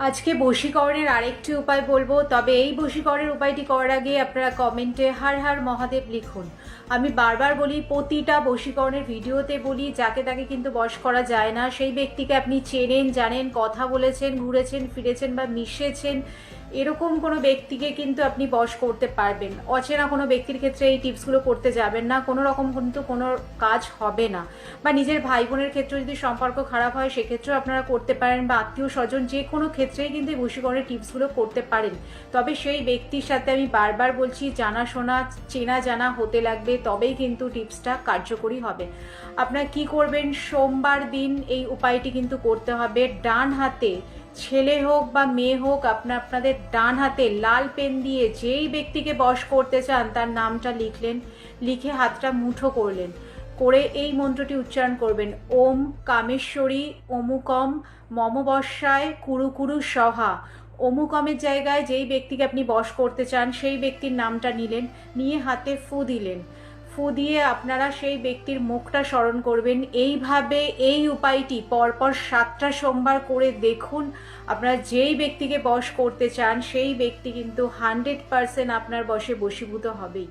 আজকে বশীকরণের আরেকটি উপায় বলবো, তবে এই বশীকরণের উপায়টি করার আগে আপনারা কমেন্টে হর হর মহাদেব লিখুন। আমি বারবার বলি, প্রতিটা বশীকরণের ভিডিওতে বলি, যাকে তাকে কিন্তু বশ করা যায় না। সেই ব্যক্তিকে আপনি চেনেন, জানেন, কথা বলেছেন, ঘুরেছেন, ফিরেছেন বা মিশেছেন, এরকম কোনো ব্যক্তিকে কিন্তু আপনি বশ করতে পারবেন। অচেনা কোনো ব্যক্তির ক্ষেত্রে এই টিপসগুলো করতে যাবেন না, কোনো রকম কিন্তু কোনো কাজ হবে না। বা নিজের ভাই বোনের ক্ষেত্রে যদি সম্পর্ক খারাপ হয় সেক্ষেত্রেও আপনারা করতে পারেন, বা আত্মীয় স্বজন যে কোনো ক্ষেত্রেই কিন্তু এই বশীকরণের টিপসগুলো করতে পারেন। তবে সেই ব্যক্তির সাথে আমি বারবার বলছি, জানাশোনা, চেনা জানা হতে লাগবে, তবেই কিন্তু টিপসটা কার্যকরী হবে। আপনারা কি করবেন, সোমবার দিন এই উপায়টি কিন্তু করতে হবে। ডান হাতে, ছেলে হোক বা মেয়ে হোক, আপনাদের ডান হাতে লাল পেন দিয়ে যেই ব্যক্তিকে বশ করতে চান তার নামটা লিখলেন, লিখে হাতটা মুঠো করলেন, করে এই মন্ত্রটি উচ্চারণ করবেন, ওম কামেশ্বরী অমুকম মম বর্ষায় কুরু কুরু সহা। অমুকমের জায়গায় যেই ব্যক্তিকে আপনি বশ করতে চান সেই ব্যক্তির নামটা নিলেন, নিয়ে হাতে ফু দিলেন। ফু দিয়ে আপনারা সেই ব্যক্তির মুখটা স্মরণ করবেন। এইভাবে এই উপায়টি পরপর 7টা সোমবার করে দেখুন। আপনারা যেই ব্যক্তিকে বশ করতে চান সেই ব্যক্তি কিন্তু 100% আপনার বশে বশীভূত হবেই।